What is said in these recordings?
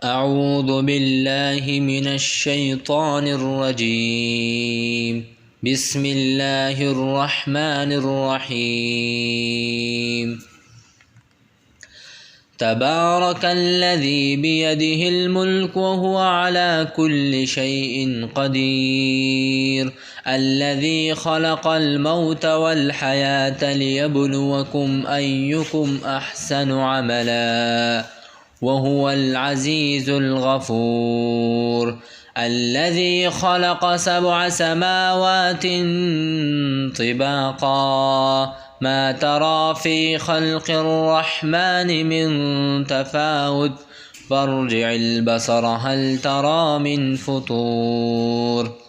أعوذ بالله من الشيطان الرجيم. بسم الله الرحمن الرحيم. تبارك الذي بيده الملك وهو على كل شيء قدير، الذي خلق الموت والحياة ليبلوكم أيكم أحسن عملا وهو العزيز الغفور، الذي خلق 7 سماوات طباقا ما ترى في خلق الرحمن من تفاوت فارجع البصر هل ترى من فطور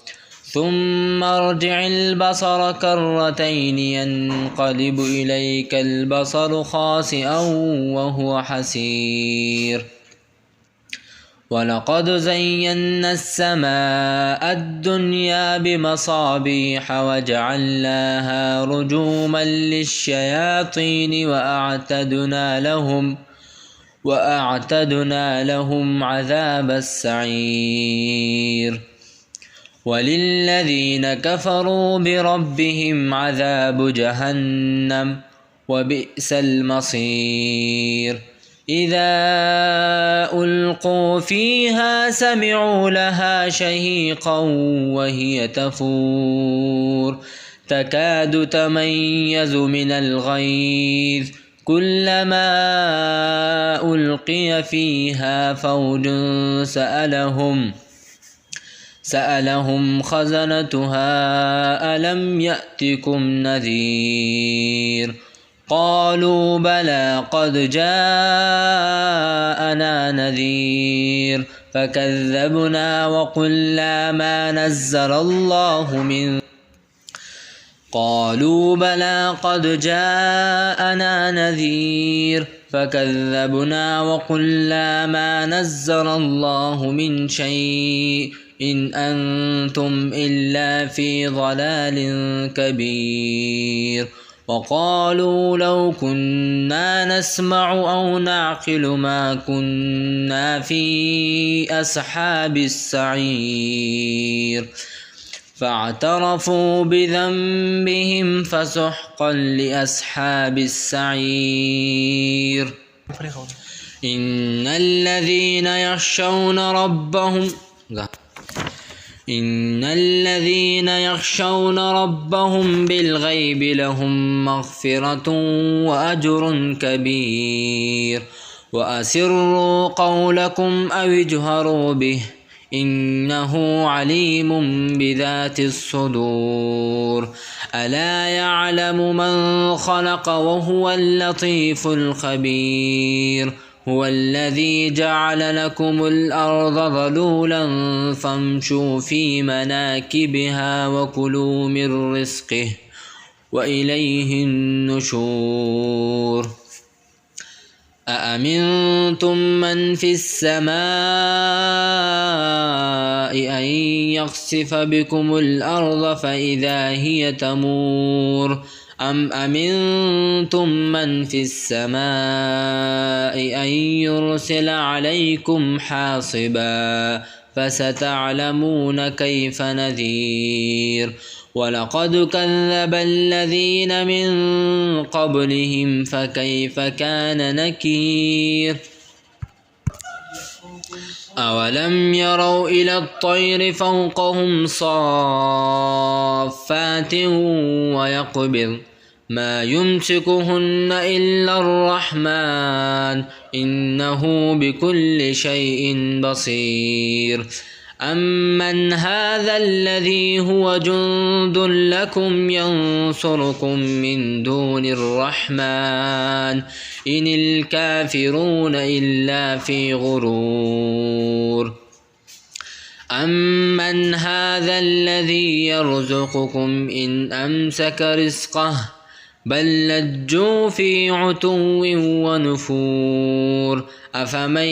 ثم ارجع البصر كرتين ينقلب إليك البصر خاسئا وهو حسير. ولقد زينا السماء الدنيا بمصابيح وجعلناها رجوما للشياطين وأعتدنا لهم عذاب السعير. وللذين كفروا بربهم عذاب جهنم وبئس المصير. إذا ألقوا فيها سمعوا لها شهيقا وهي تفور تكاد تميز من الغيظ كلما ألقي فيها فوج سألهم خزنتها ألم يأتكم نذير قالوا بلى قد جاءنا نذير فكذبنا وقلنا ما نزل الله من قالوا بلى قد جاءنا نذير فكذبنا وقلنا ما نزل الله من شيء إن أنتم إلا في ضلال كبير. وقالوا لو كنا نسمع أو نعقل ما كنا في أصحاب السعير فاعترفوا بذنبهم فسحقا لأصحاب السعير. إن الذين يخشون ربهم بالغيب لهم مغفرة وأجر كبير. وأسروا قولكم أو اجهروا به إنه عليم بذات الصدور. ألا يعلم من خلق وهو اللطيف الخبير. هو الذي جعل لكم الأرض ذلولا فامشوا في مناكبها وكلوا من رزقه وإليه النشور. أأمنتم من في السماء أن يخسف بكم الأرض فإذا هي تمور أم أمنتم من في السماء أن يرسل عليكم حاصبا فستعلمون كيف نذير. ولقد كذب الذين من قبلهم فكيف كان نكير. أولم يروا إلى الطير فوقهم صافات ويقبض ما يمسكهن إلا الرحمن إنه بكل شيء بصير. أمن هذا الذي هو جند لكم ينصركم من دون الرحمن إن الكافرون إلا في غرور. أمن هذا الذي يرزقكم إن أمسك رزقه بل لجوا في عتو ونفور. أفمن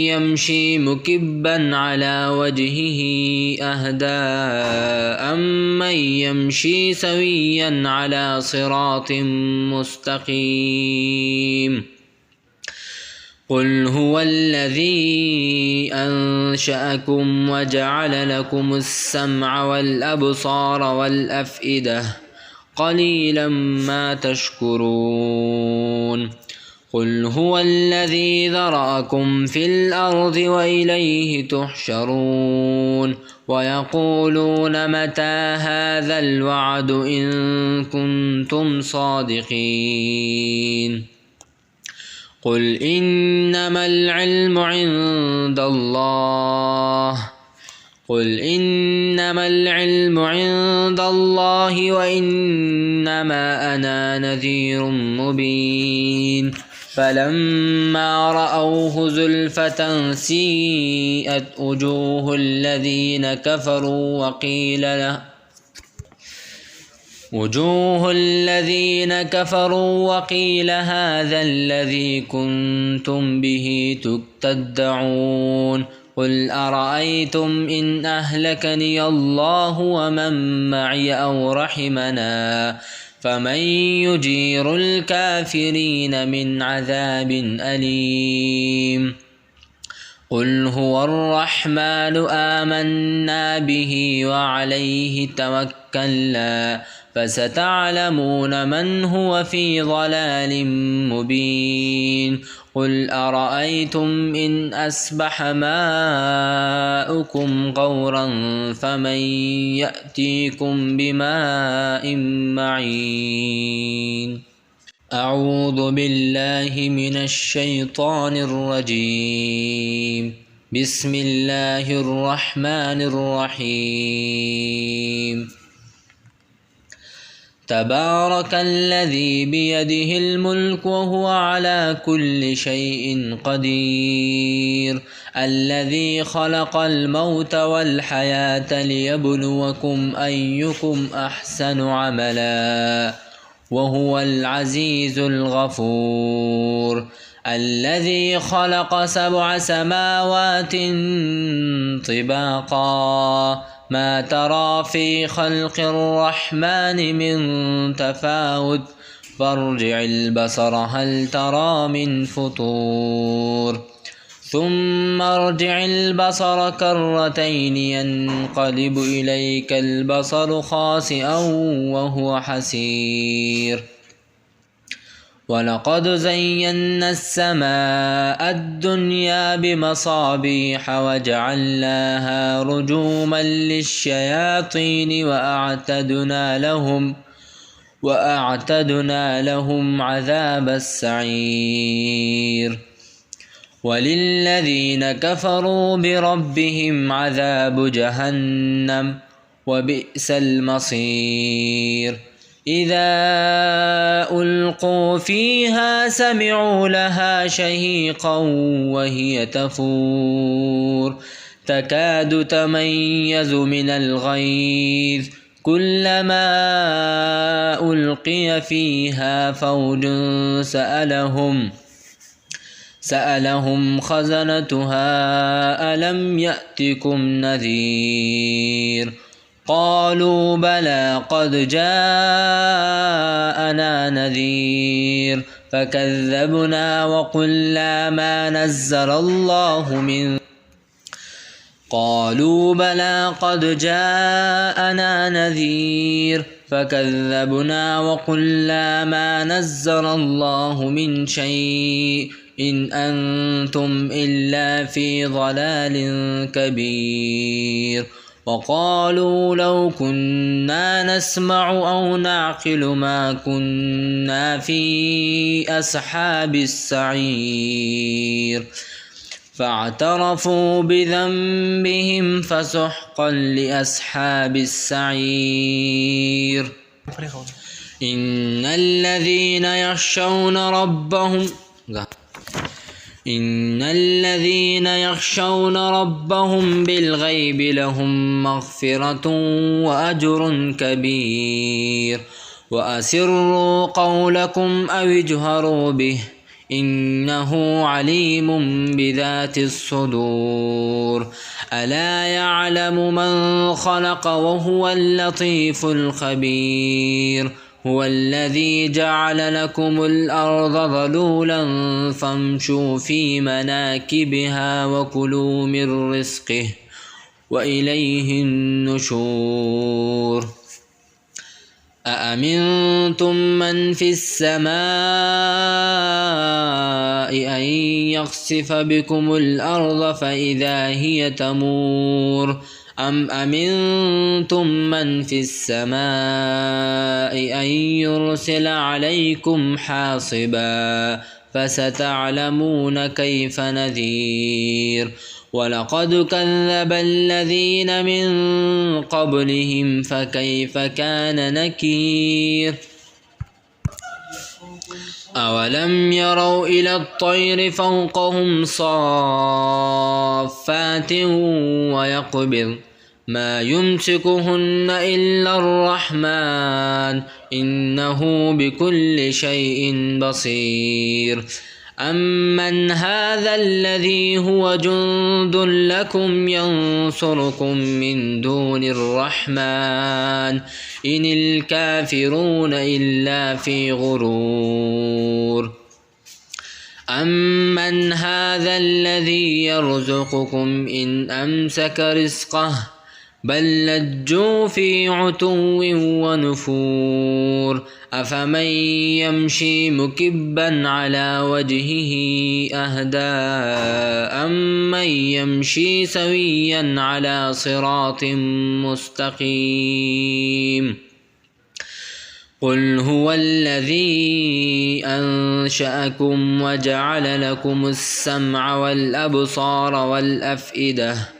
يمشي مكبا على وجهه أهدى أمن يمشي سويا على صراط مستقيم. قل هو الذي أنشأكم وجعل لكم السمع والأبصار والأفئدة قليلا ما تشكرون قل هو الذي ذرأكم في الأرض وإليه تحشرون ويقولون متى هذا الوعد إن كنتم صادقين قل إنما العلم عند الله وإنما أنا نذير مبين فلما رأوه زلفة سيئت وجوه الذين كفروا وقيل هذا الذي كنتم به تدعون قل أرأيتم إن أهلكني الله ومن معي أو رحمنا فمن يجير الكافرين من عذاب أليم قل هو الرحمن آمنا به وعليه توكلنا فستعلمون من هو في ضلال مبين قل أرأيتم إن أصبح ماؤكم غورا فمن يأتيكم بماء معين أعوذ بالله من الشيطان الرجيم بسم الله الرحمن الرحيم تبارك الذي بيده الملك وهو على كل شيء قدير الذي خلق الموت والحياة ليبلوكم أيكم أحسن عملا وهو العزيز الغفور الذي خلق 7 سماوات طباقا ما ترى في خلق الرحمن من تفاوت فارجع البصر هل ترى من فطور ثم ارجع البصر كرتين ينقلب إليك البصر خاسئا وهو حسير ولقد زينا السماء الدنيا بمصابيح وجعلناها رجوما للشياطين وأعتدنا لهم عذاب السعير وللذين كفروا بربهم عذاب جهنم وبئس المصير إذا ألقوا فيها سمعوا لها شهيقا وهي تفور تكاد تميز من الغيظ كلما ألقي فيها فوج سألهم خزنتها ألم يأتكم نذير قالوا بلى قد جاءنا نذير فكذبنا وقلنا ما نزل الله من شيء إن أنتم إلا في ضلال كبير وقالوا لو كنا نسمع أو نعقل ما كنا في أصحاب السعير فاعترفوا بذنبهم فسحقا لأصحاب السعير إن الذين يخشون ربهم بالغيب لهم مغفرة وأجر كبير وأسروا قولكم أو اجهروا به إنه عليم بذات الصدور ألا يعلم من خلق وهو اللطيف الخبير هو الذي جعل لكم الأرض ذلولا فامشوا في مناكبها وكلوا من رزقه وإليه النشور أأمنتم من في السماء أن يخسف بكم الأرض فإذا هي تمور أم أمنتم من في السماء أن يرسل عليكم حاصبا فستعلمون كيف نذير ولقد كذب الذين من قبلهم فكيف كان نكير أولم يروا إلى الطير فوقهم صافات ويقبض ما يمسكهن إلا الرحمن إنه بكل شيء بصير أمن هذا الذي هو جند لكم ينصركم من دون الرحمن إن الكافرون إلا في غرور أمن هذا الذي يرزقكم إن أمسك رزقه بل لجوا في عتو ونفور أفمن يمشي مكبا على وجهه أهدى أمن يمشي سويا على صراط مستقيم قل هو الذي أنشأكم وجعل لكم السمع والأبصار والأفئدة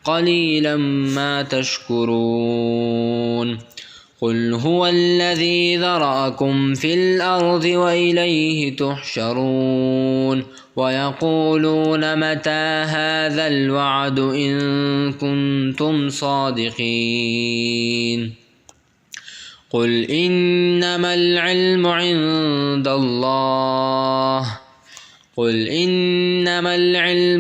قليلا ما تشكرون قل هو الذي ذرأكم في الأرض وإليه تحشرون ويقولون متى هذا الوعد إن كنتم صادقين قل إنما العلم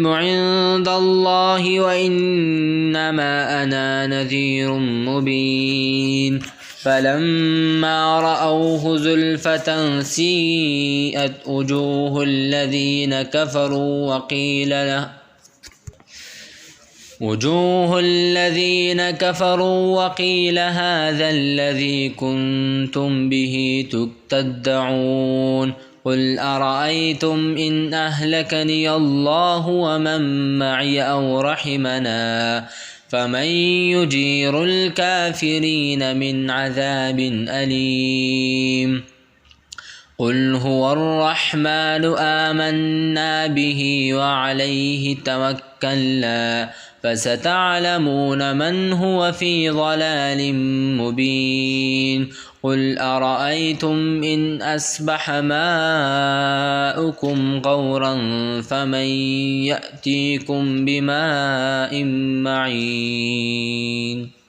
عند الله وإنما أنا نذير مبين فلما رأوه زلفة سيئت وجوه الذين كفروا وقيل هذا الذي كنتم به تدعون قل أرأيتم إن أهلكني الله ومن معي أو رحمنا فمن يجير الكافرين من عذاب أليم قل هو الرحمن آمنا به وعليه توكلنا فستعلمون من هو في ضلال مبين قل أرأيتم إن أصبح ماؤكم غورا فمن يأتيكم بماء معين